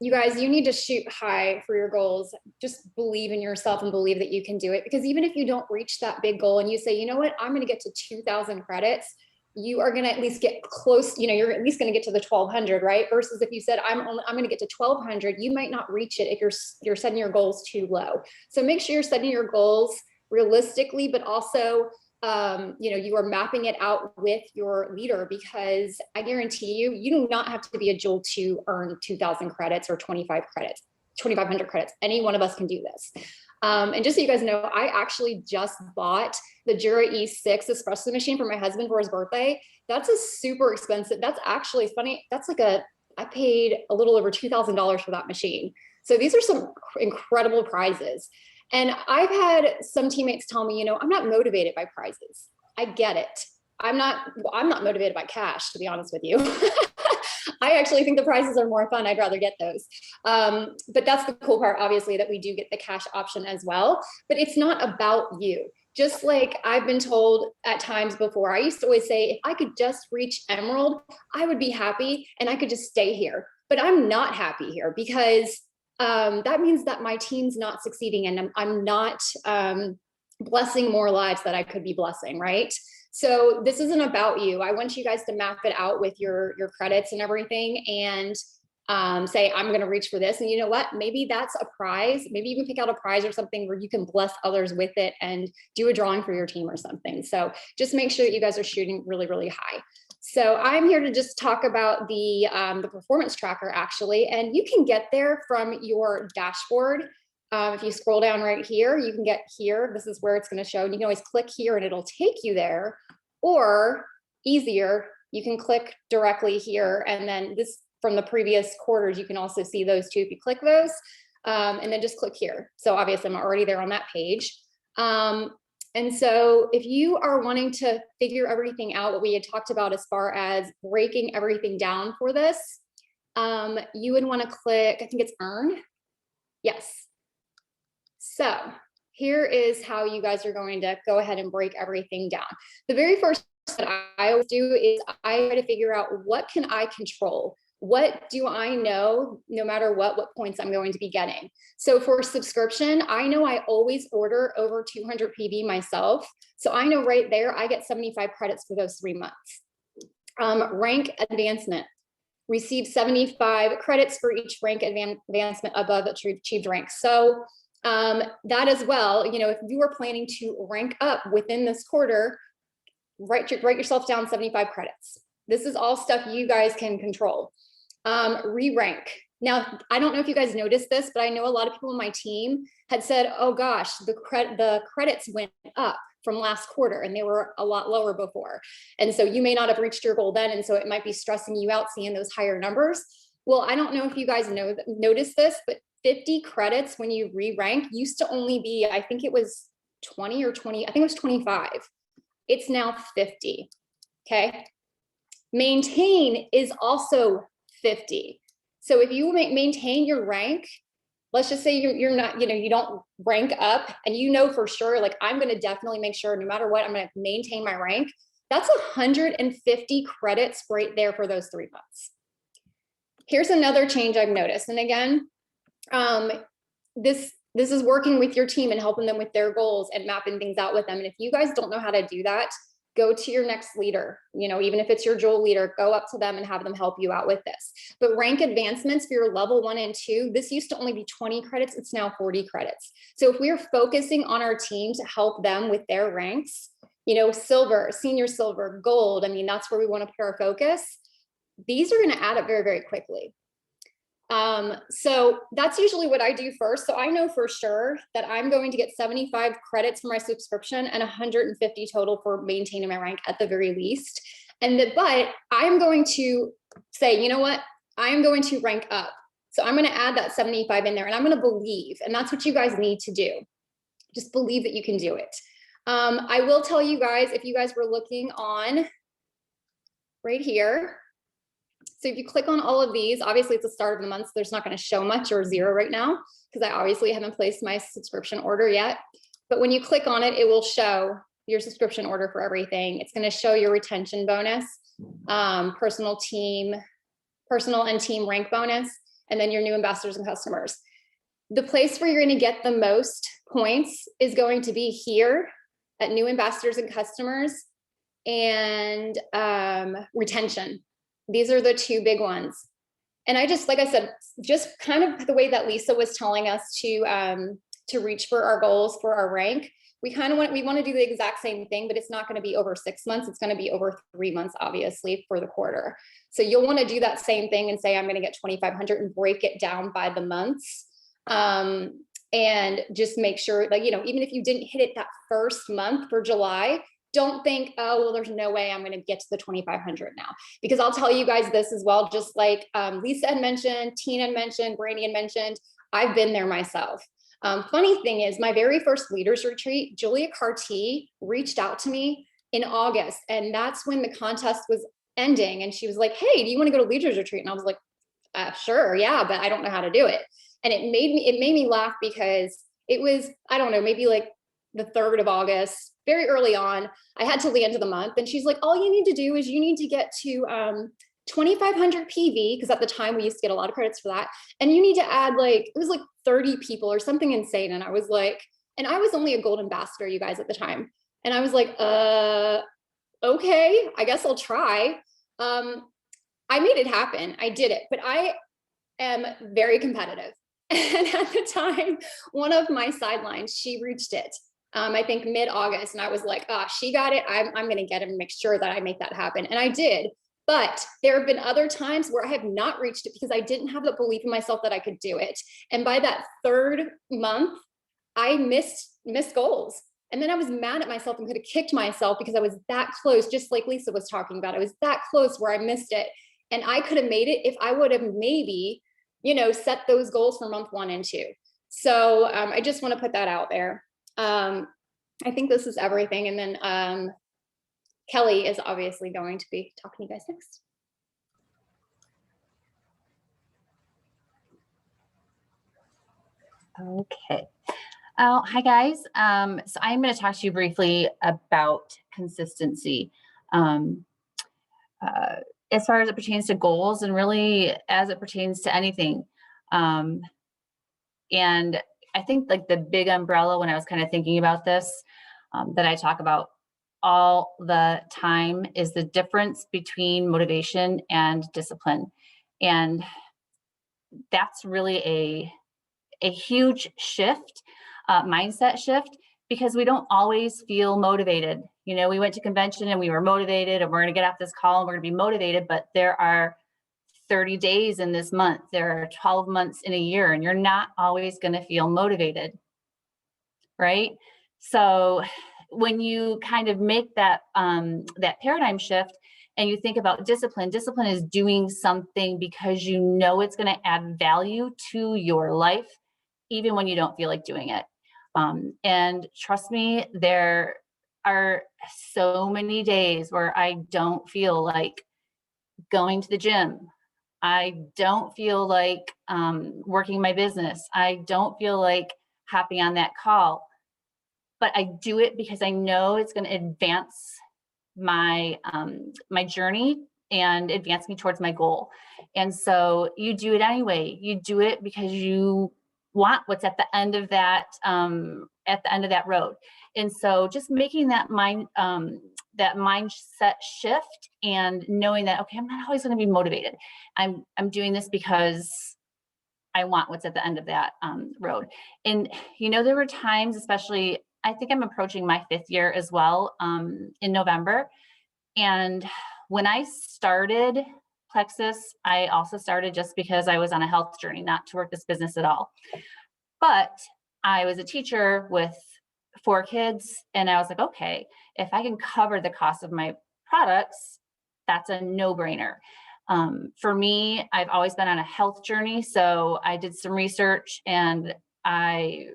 you guys, you need to shoot high for your goals. Just believe in yourself and believe that you can do it. Because even if you don't reach that big goal and you say, you know what, I'm going to get to 2,000 credits, you are going to at least get close. You know, you're at least going to get to the 1,200, right? Versus if you said, I'm going to get to 1,200, you might not reach it if you're setting your goals too low. So make sure you're setting your goals realistically, but also you know, you are mapping it out with your leader, because I guarantee you, you do not have to be a Joule to earn 2,000 credits or 2,500 credits. Any one of us can do this. And just so you guys know, I actually just bought the Jura E6 espresso machine for my husband for his birthday. That's a super expensive. That's actually funny. That's like I paid a little over $2,000 for that machine. So these are some incredible prizes. And I've had some teammates tell me, you know, I'm not motivated by prizes. I get it. I'm not motivated by cash, to be honest with you. I actually think the prizes are more fun. I'd rather get those. But that's the cool part, obviously, that we do get the cash option as well. But it's not about you. Just like I've been told at times before, I used to always say, if I could just reach Emerald, I would be happy and I could just stay here. But I'm not happy here because that means that my team's not succeeding and I'm not blessing more lives that I could be blessing, right? So this isn't about you. I want you guys to map it out with your credits and everything and say, I'm going to reach for this. And you know what? Maybe that's a prize. Maybe you can pick out a prize or something where you can bless others with it and do a drawing for your team or something. So just make sure that you guys are shooting really, really high. So I'm here to just talk about the performance tracker actually, and you can get there from your dashboard. If you scroll down right here, you can get here. This is where it's going to show. And you can always click here and it'll take you there. Or easier, you can click directly here. And then this from the previous quarters, you can also see those too if you click those. And then just click here. So obviously I'm already there on that page. And so if you are wanting to figure everything out, what we had talked about as far as breaking everything down for this, you would want to click, I think it's earn. Yes. So here is how you guys are going to go ahead and break everything down. The very first that I always do is I try to figure out what can I control? What do I know, no matter what points I'm going to be getting? So for subscription, I know I always order over 200 PV myself. So I know right there, I get 75 credits for those 3 months. Rank advancement, receive 75 credits for each rank advancement above achieved rank. So that as well, you know, if you are planning to rank up within this quarter, write yourself down 75 credits. This is all stuff you guys can control. Re-rank. Now, I don't know if you guys noticed this, but I know a lot of people on my team had said, oh gosh, the credits went up from last quarter and they were a lot lower before. And so you may not have reached your goal then. And so it might be stressing you out seeing those higher numbers. Well, I don't know if you guys noticed this, but 50 credits when you re-rank used to only be, I think it was 20 or 20, I think it was 25. It's now 50, okay? Maintain is also 50. So if you maintain your rank, let's just say you're not, you know, you don't rank up and you know for sure, like I'm going to definitely make sure no matter what, I'm going to maintain my rank. That's 150 credits right there for those 3 months. Here's another change I've noticed. And again, this is working with your team and helping them with their goals and mapping things out with them. And if you guys don't know how to do that, go to your next leader, you know, even if it's your Joule leader, go up to them and have them help you out with this. But rank advancements for your level 1 and 2, this used to only be 20 credits. It's now 40 credits. So if we're focusing on our team to help them with their ranks, you know, silver, senior silver, gold, I mean, that's where we want to put our focus. These are going to add up very, very quickly. So that's usually what I do first. So I know for sure that I'm going to get 75 credits for my subscription and 150 total for maintaining my rank at the very least. But I'm going to say, you know what, I'm going to rank up. So I'm going to add that 75 in there and I'm going to believe, and that's what you guys need to do. Just believe that you can do it. I will tell you guys, if you guys were looking on right here, so if you click on all of these, obviously it's the start of the month, so there's not going to show much or zero right now because I obviously haven't placed my subscription order yet. But when you click on it, it will show your subscription order for everything. It's going to show your retention bonus, personal and team rank bonus, and then your new ambassadors and customers. The place where you're going to get the most points is going to be here at new ambassadors and customers and retention. These are the two big ones. And I just, like I said, just kind of the way that Lisa was telling us to reach for our goals for our rank, we want to do the exact same thing, but it's not going to be over 6 months. It's going to be over 3 months, obviously, for the quarter. So you'll want to do that same thing and say, I'm going to get 2,500 and break it down by the months. And just make sure, like, you know, even if you didn't hit it that first month for July, don't think, oh, well, there's no way I'm going to get to the 2,500 now. Because I'll tell you guys this as well, just like Lisa had mentioned, Tina had mentioned, Brandy had mentioned, I've been there myself. Funny thing is, my very first leaders retreat, Julia Carty reached out to me in August, and that's when the contest was ending. And she was like, hey, do you want to go to leaders retreat? And I was like, sure, yeah, but I don't know how to do it. And it made me laugh because it was, I don't know, maybe like the 3rd of August, very early on. I had till the end of the month. And she's like, all you need to do is you need to get to 2,500 PV, because at the time we used to get a lot of credits for that. And you need to add like, it was like 30 people or something insane. And I was like, and I was only a gold ambassador, you guys, at the time. And I was like, okay, I guess I'll try. I made it happen. I did it, but I am very competitive. And at the time, one of my sidelines, she reached it, I think mid-August. And I was like, she got it. I'm going to get it and make sure that I make that happen. And I did. But there have been other times where I have not reached it because I didn't have that belief in myself that I could do it. And by that 3rd month, I missed goals. And then I was mad at myself and could have kicked myself because I was that close, just like Lisa was talking about. I was that close where I missed it. And I could have made it if I would have maybe, you know, set those goals for month 1 and 2. So I just want to put that out there. I think this is everything. And then Kelly is obviously going to be talking to you guys next. Okay. Hi guys. So I'm going to talk to you briefly about consistency. As far as it pertains to goals and really as it pertains to anything. And I think like the big umbrella when I was kind of thinking about this, that I talk about all the time is the difference between motivation and discipline. And that's really a huge shift, mindset shift, because we don't always feel motivated. You know, we went to convention and we were motivated and we're going to get off this call and we're going to be motivated, but there are 30 days in this month, there are 12 months in a year, and you're not always going to feel motivated, right? So when you kind of make that that paradigm shift and you think about discipline is doing something because you know it's going to add value to your life, even when you don't feel like doing it. And trust me, there are so many days where I don't feel like going to the gym. I don't feel like working my business. I don't feel like hopping on that call, but I do it because I know it's going to advance my my journey and advance me towards my goal. And so you do it anyway. You do it because you want what's at the end of that road. And so just making that mindset shift and knowing that, okay, I'm not always going to be motivated. I'm doing this because I want what's at the end of that road. And, you know, there were times, especially, I think I'm approaching my 5th year as well in November. And when I started Plexus, I also started just because I was on a health journey, not to work this business at all. But I was a teacher with 4 kids, and I was like, okay, if I can cover the cost of my products, that's a no-brainer. For me, I've always been on a health journey, so I did some research and I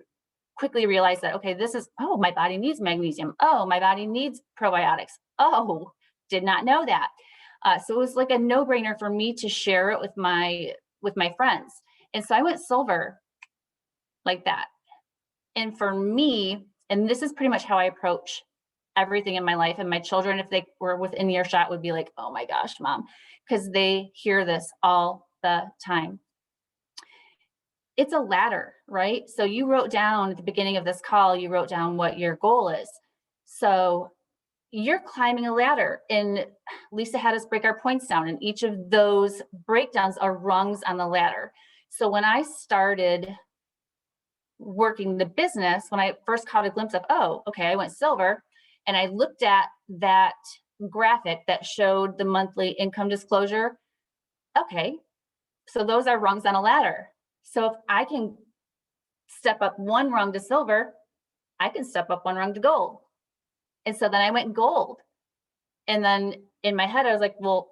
quickly realized that, okay, this is, oh, my body needs magnesium. Oh, my body needs probiotics. Oh, did not know that. So it was like a no-brainer for me to share it with my friends. And so I went silver like that. And for me, and this is pretty much how I approach everything in my life. And my children, if they were within earshot, would be like, oh my gosh, mom, because they hear this all the time. It's a ladder, right? So you wrote down at the beginning of this call, you wrote down what your goal is. So you're climbing a ladder, and Lisa had us break our points down, and each of those breakdowns are rungs on the ladder. So when I started working the business, when I first caught a glimpse of, oh, okay, I went silver, and I looked at that graphic that showed the monthly income disclosure. Okay, so those are rungs on a ladder. So if I can step up one rung to silver, I can step up one rung to gold. And so then I went gold. And then in my head, I was like, well,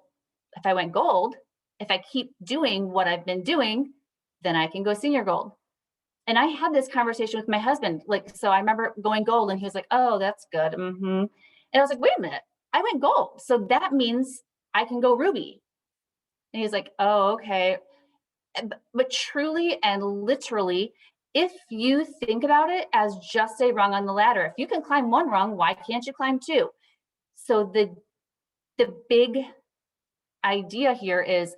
if I went gold, if I keep doing what I've been doing, then I can go senior gold. And I had this conversation with my husband. Like, so I remember going gold, and he was like, oh, that's good. And I was like, wait a minute, I went gold. So that means I can go ruby. And he's like, oh, okay. But truly and literally, if you think about it as just a rung on the ladder, if you can climb one rung, why can't you climb two? So the big idea here is,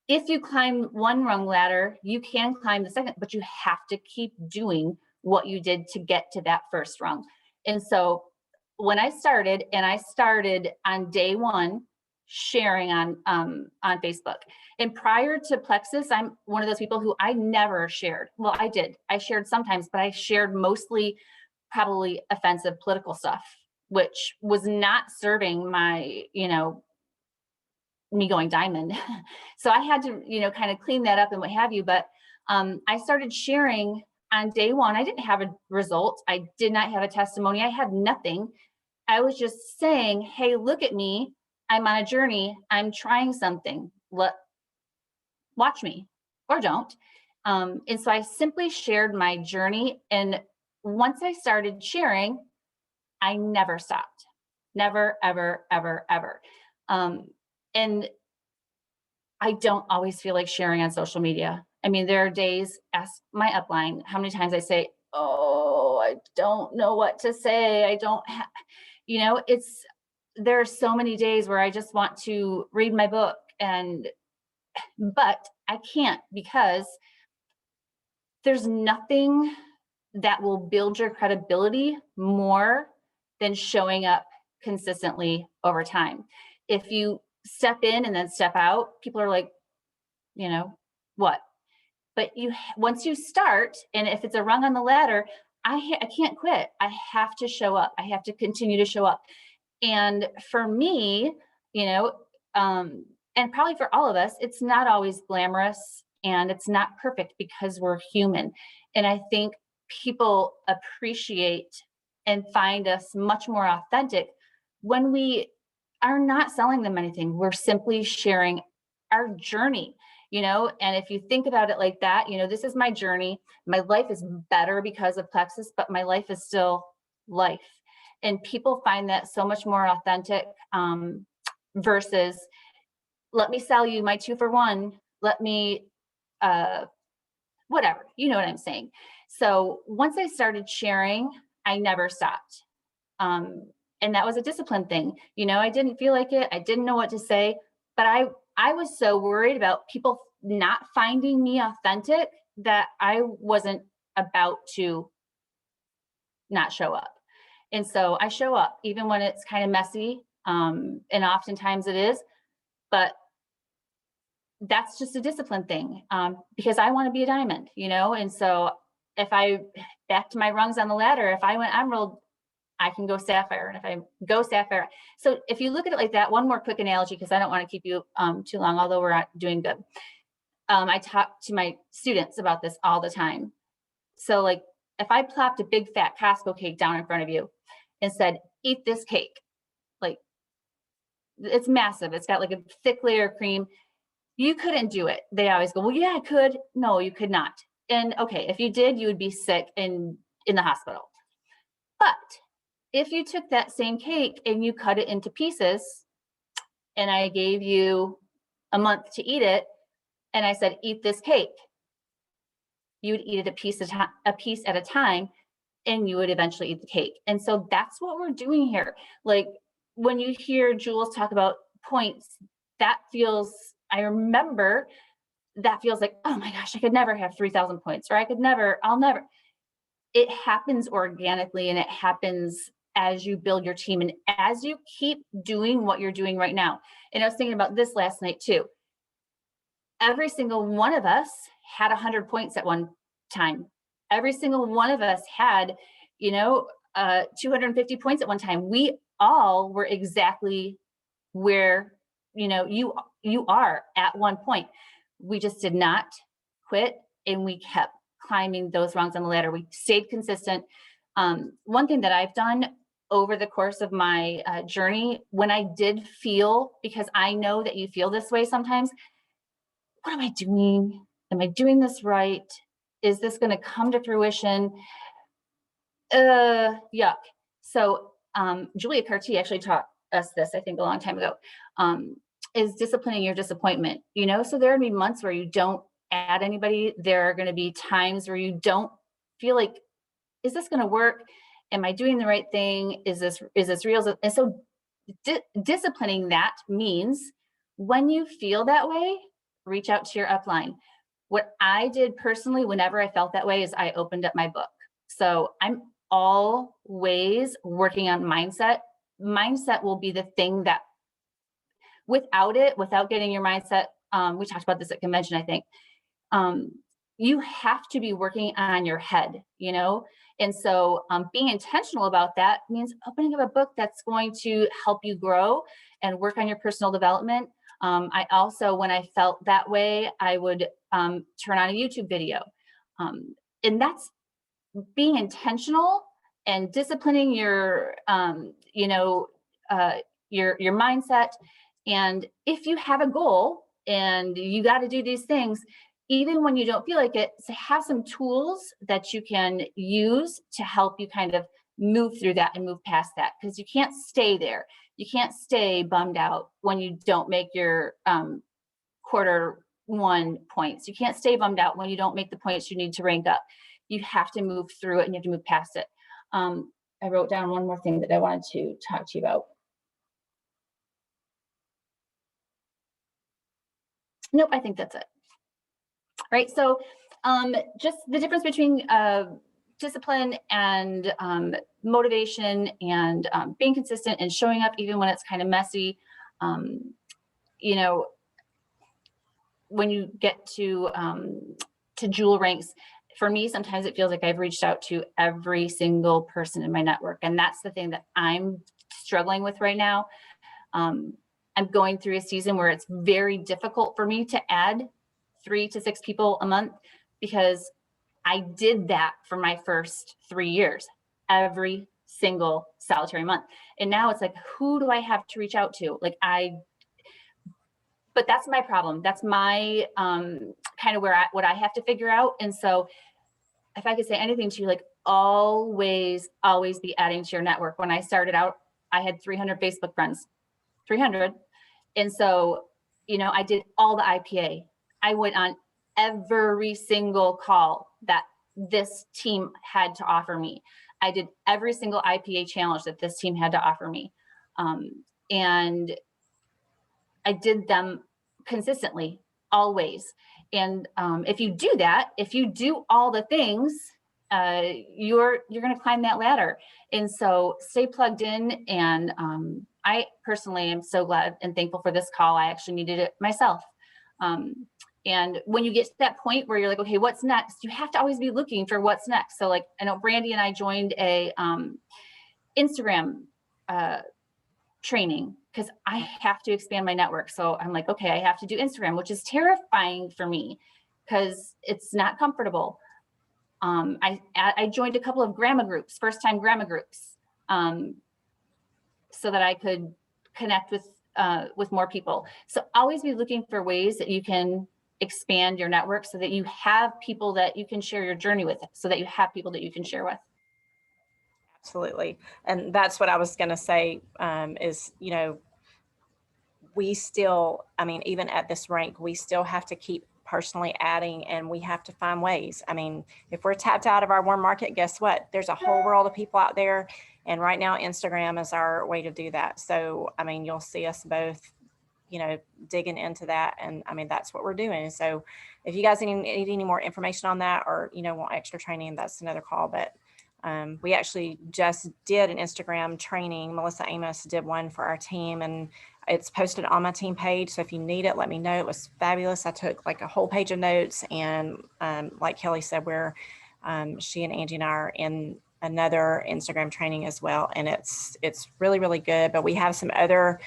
if you climb one rung ladder, you can climb the second, but you have to keep doing what you did to get to that first rung. And so when I started, and I started on day one sharing on Facebook. And prior to Plexus, I'm one of those people who I never shared. Well, I did. I shared sometimes, but I shared mostly probably offensive political stuff, which was not serving my, me going diamond. So I had to, kind of clean that up and what have you. But I started sharing on day one. I didn't have a result. I did not have a testimony. I had nothing. I was just saying, hey, look at me. I'm on a journey. I'm trying something. Watch me or don't. And so I simply shared my journey. And once I started sharing, I never stopped. Never, ever, ever, ever. And I don't always feel like sharing on social media. I mean, there are days, ask my upline, how many times I say, oh, I don't know what to say. I don't have, there are so many days where I just want to read my book, but I can't, because there's nothing that will build your credibility more than showing up consistently over time. If you step in and then step out, people are like, what? But once you start, and if it's a rung on the ladder, I can't quit. I have to show up. I have to continue to show up. And for me, and probably for all of us, it's not always glamorous, and it's not perfect, because we're human. And I think people appreciate and find us much more authentic when we are not selling them anything. We're simply sharing our journey, and if you think about it like that, this is my journey. My life is better because of Plexus, but my life is still life. And people find that so much more authentic, versus, let me sell you my 2-for-1. Let me, whatever, you know what I'm saying? So once I started sharing, I never stopped. And that was a discipline thing. I didn't feel like it. I didn't know what to say, but I was so worried about people not finding me authentic that I wasn't about to not show up. And so I show up even when it's kind of messy. And oftentimes it is, but that's just a discipline thing, because I want to be a diamond, and so if back to my rungs on the ladder, if I went emerald, I can go sapphire. And if I go sapphire, so if you look at it like that, one more quick analogy, because I don't want to keep you too long, although we're doing good. I talk to my students about this all the time. So like, if I plopped a big fat Costco cake down in front of you and said, eat this cake, like, it's massive. It's got like a thick layer of cream. You couldn't do it. They always go, well, yeah, I could. No, you could not. And okay, if you did, you would be sick in the hospital. But if you took that same cake and you cut it into pieces, and I gave you a month to eat it, and I said, eat this cake, you would eat it a piece at a time. and you would eventually eat the cake. And so that's what we're doing here. Like when you hear Jules talk about points, that feels, I remember that feels like, oh my gosh, I could never have 3,000 points, or I'll never. It happens organically, and it happens as you build your team and as you keep doing what you're doing right now. And I was thinking about this last night too. Every single one of us had 100 points at one time. Every single one of us had, 250 points at one time. We all were exactly where, you are at one point. We just did not quit, and we kept climbing those rungs on the ladder. We stayed consistent. One thing that I've done over the course of my journey, when I did feel, because I know that you feel this way sometimes, what am I doing? Am I doing this right? Is this going to come to fruition? Yuck. So Julia Carty actually taught us this, I think, a long time ago, is disciplining your disappointment. So there are going to be months where you don't add anybody. There are going to be times where you don't feel like, is this going to work? Am I doing the right thing? Is this real? And so disciplining that means when you feel that way, reach out to your upline. What I did personally, whenever I felt that way, is I opened up my book. So I'm always working on mindset. Mindset will be the thing that without getting your mindset, we talked about this at convention, I think, you have to be working on your head, And so being intentional about that means opening up a book that's going to help you grow and work on your personal development. I also, when I felt that way, I would turn on a YouTube video. And that's being intentional and disciplining your, your mindset. And if you have a goal and you got to do these things, even when you don't feel like it, to have some tools that you can use to help you kind of move through that and move past that, because you can't stay there. You can't stay bummed out when you don't make your quarter one points. You can't stay bummed out when you don't make the points you need to rank up. You have to move through it, and you have to move past it. I wrote down one more thing that I wanted to talk to you about. Nope, I think that's it. Right. So just the difference between discipline and motivation and being consistent and showing up even when it's kind of messy. When you get to Jewel ranks, for me, sometimes it feels like I've reached out to every single person in my network. And that's the thing that I'm struggling with right now. I'm going through a season where it's very difficult for me to add 3 to 6 people a month, because I did that for my first 3 years, every single solitary month. And now it's like, who do I have to reach out to? But that's my problem. That's my kind of what I have to figure out. And so if I could say anything to you, always be adding to your network. When I started out, I had 300 Facebook friends, 300. And so, I did all the IPA. I went on every single call that this team had to offer me. I did every single IPA challenge that this team had to offer me. And I did them consistently, always. And if you do that, if you do all the things, you're going to climb that ladder. And so stay plugged in. And I personally am so glad and thankful for this call. I actually needed it myself. And when you get to that point where you're like, okay, what's next? You have to always be looking for what's next. So I know Brandy and I joined a Instagram training because I have to expand my network. So I'm like, okay, I have to do Instagram, which is terrifying for me because it's not comfortable. I joined a couple of grandma groups, first-time grandma groups, so that I could connect with more people. So always be looking for ways that you can expand your network so that you have people that you can share your journey with, so that you have people that you can share with. Absolutely. And that's what I was going to say is, we still, even at this rank, we still have to keep personally adding, and we have to find ways. I mean, if we're tapped out of our warm market, guess what? There's a whole world of people out there. And right now, Instagram is our way to do that. So, I mean, you'll see us both, digging into that. And I mean, that's what we're doing. So if you guys need any more information on that, or, want extra training, that's another call. But we actually just did an Instagram training. Melissa Amos did one for our team, and it's posted on my team page. So if you need it, let me know. It was fabulous. I took like a whole page of notes, and like Kelly said, she and Angie and I are in another Instagram training as well. And it's really, really good. But we have some other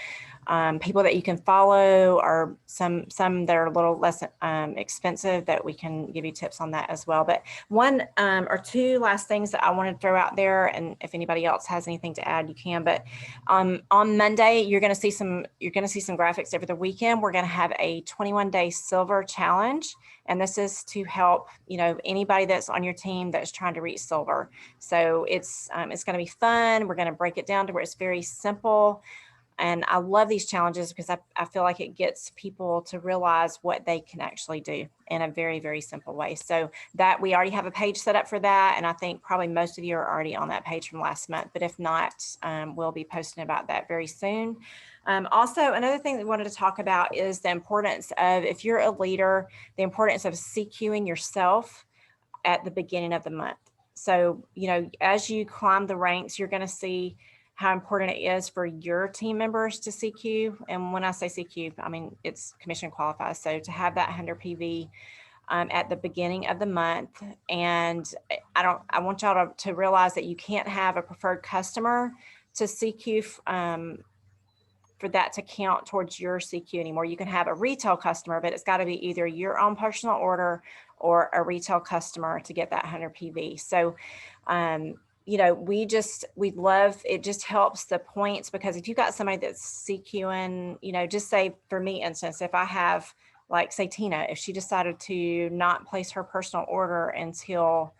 people that you can follow, or some that are a little less expensive, that we can give you tips on that as well. But one or two last things that I want to throw out there, and if anybody else has anything to add, you can. But on Monday, you're going to see some graphics over the weekend. We're going to have a 21-day silver challenge, and this is to help anybody that's on your team that's trying to reach silver. So it's going to be fun. We're going to break it down to where it's very simple. And I love these challenges because I feel like it gets people to realize what they can actually do in a very, very simple way. So that we already have a page set up for that. And I think probably most of you are already on that page from last month. But if not, we'll be posting about that very soon. Also, another thing that we wanted to talk about is the importance of, if you're a leader, the importance of CQing yourself at the beginning of the month. So, as you climb the ranks, you're going to see how important it is for your team members to CQ. And when I say CQ, I mean, it's commission qualified. So to have that 100 PV at the beginning of the month. And I want y'all to realize that you can't have a preferred customer to CQ for that to count towards your CQ anymore. You can have a retail customer, but it's got to be either your own personal order or a retail customer to get that 100 PV. So, we love, it just helps the points, because if you've got somebody that's CQing, just say for me, instance, if I have, like, say Tina, if she decided to not place her personal order until,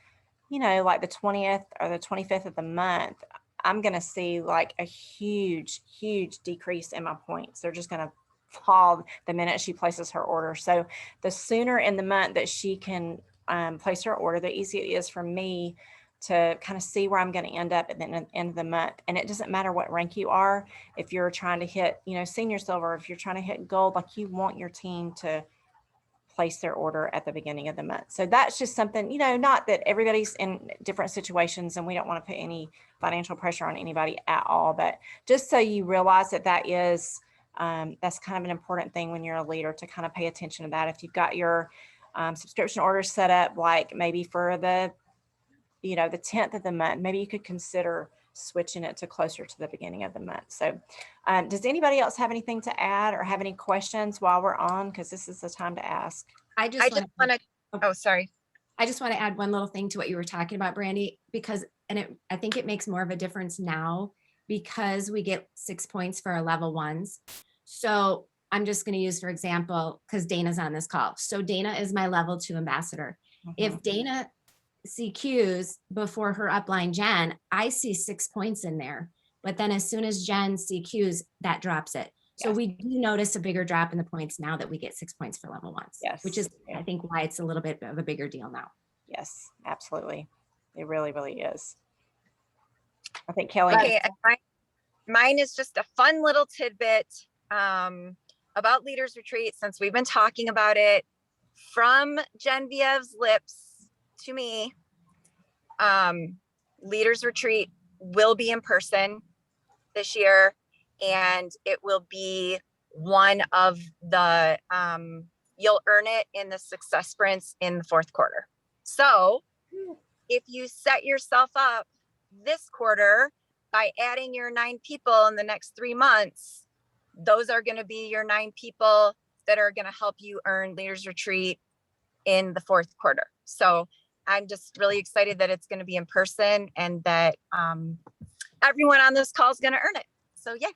like the 20th or the 25th of the month, I'm going to see like a huge, huge decrease in my points. They're just going to fall the minute she places her order. So the sooner in the month that she can place her order, the easier it is for me to kind of see where I'm going to end up at the end of the month. And it doesn't matter what rank you are. If you're trying to hit, senior silver, if you're trying to hit gold, like, you want your team to place their order at the beginning of the month. So that's just something, not that everybody's in different situations and we don't want to put any financial pressure on anybody at all, but just so you realize that is, that's kind of an important thing when you're a leader, to kind of pay attention to that. If you've got your subscription orders set up, like maybe for the 10th of the month, maybe you could consider switching it to closer to the beginning of the month. So does anybody else have anything to add or have any questions while we're on? Because this is the time to ask. I just want to, oh, sorry. I just want to add one little thing to what you were talking about, Brandy, because, I think it makes more of a difference now because we get 6 points for our level ones. So I'm just going to use, for example, because Dana's on this call. So Dana is my level 2 ambassador. If Dana CQs before her upline Jen, I see 6 points in there. But then as soon as Jen CQs, that drops it. So Yes. we do notice a bigger drop in the points now that we get 6 points for level ones. Yes. Which is, Yeah. I think, why it's a little bit of a bigger deal now. Yes, absolutely. It really, really is. I think Kelly. Okay, mine is just a fun little tidbit about Leaders Retreat, since we've been talking about it. From Genevieve's lips to me, Leaders Retreat will be in person this year, and it will be one of the, you'll earn it in the success sprints in the 4th quarter. So if you set yourself up this quarter by adding your 9 people in the next 3 months, those are going to be your 9 people that are going to help you earn Leaders Retreat in the 4th quarter. So I'm just really excited that it's going to be in person, and that everyone on this call is going to earn it. So yeah,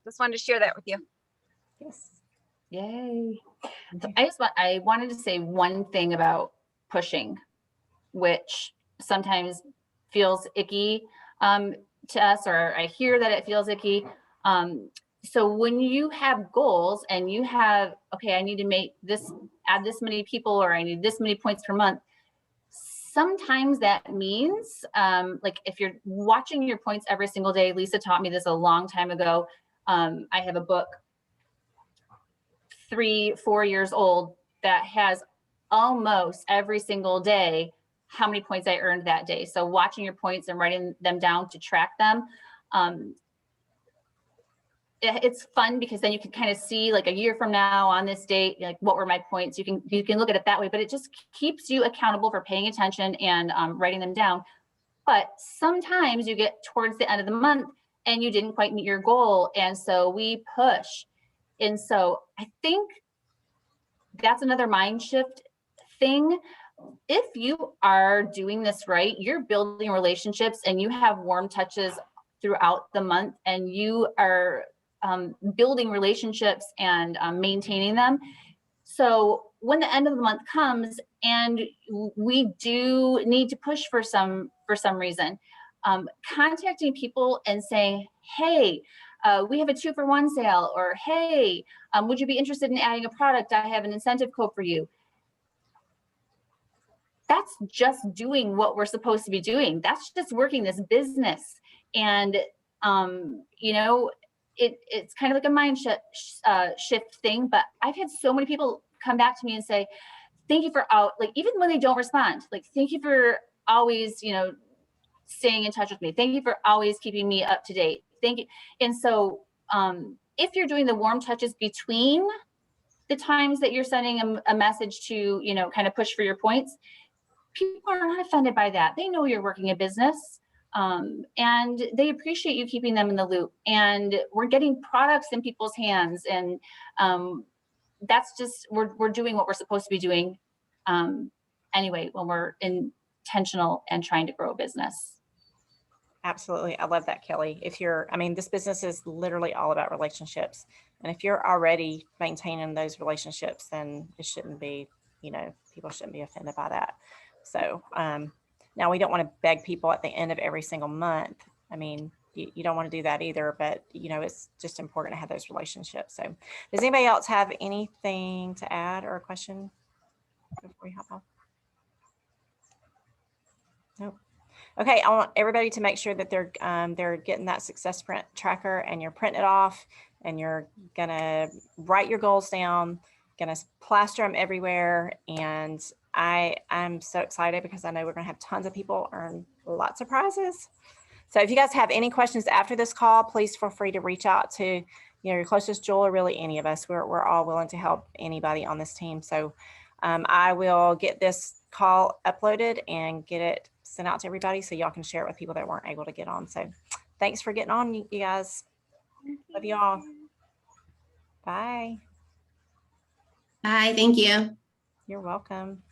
just wanted to share that with you. Yes. Yay. So I wanted to say one thing about pushing, which sometimes feels icky to us, or I hear that it feels icky. So when you have goals and you have, okay, I need to make this add this many people, or I need this many points per month. Sometimes that means, like if you're watching your points every single day, Lisa taught me this a long time ago. I have a book 3-4 years old that has almost every single day how many points I earned that day. So watching your points and writing them down to track them, it's fun because then you can kind of see like a year from now on this date, like what were my points. You can look at it that way, but it just keeps you accountable for paying attention and writing them down. But sometimes you get towards the end of the month and you didn't quite meet your goal, and so we push. And so I think that's another mind shift thing. If you are doing this right, you're building relationships and you have warm touches throughout the month, and you are building relationships and maintaining them. So when the end of the month comes and we do need to push for some reason, contacting people and saying, hey, we have a 2-for-1 sale, or hey, would you be interested in adding a product? I have an incentive code for you. That's just doing what we're supposed to be doing. That's just working this business. And, you know, it's kind of like a mind shift thing, but I've had so many people come back to me and say, thank you for like, even when they don't respond, like, thank you for always, you know, staying in touch with me. Thank you for always keeping me up to date. Thank you. And so if you're doing the warm touches between the times that you're sending a message to, you know, kind of push for your points, people are not offended by that. They know you're working a business, and they appreciate you keeping them in the loop. And we're getting products in people's hands, and that's just, we're doing what we're supposed to be doing anyway when we're intentional and trying to grow a business. Absolutely. I love that, Kelly. I mean, this business is literally all about relationships. And if you're already maintaining those relationships, then it shouldn't be, you know, people shouldn't be offended by that. So now we don't want to beg people at the end of every single month. I mean, you don't want to do that either, but you know, it's just important to have those relationships. So does anybody else have anything to add or a question before we hop off? Nope. Okay, I want everybody to make sure that they're getting that success sprint tracker, and you're printing it off, and you're gonna write your goals down, gonna plaster them everywhere. And I'm so excited because I know we're gonna have tons of people earn lots of prizes. So if you guys have any questions after this call, please feel free to reach out to, you know, your closest Jewel, or really any of us. We're all willing to help anybody on this team. So I will get this call uploaded and get it sent out to everybody so y'all can share it with people that weren't able to get on. So thanks for getting on, you guys. Love you all. Bye. Bye. Thank you. You're welcome.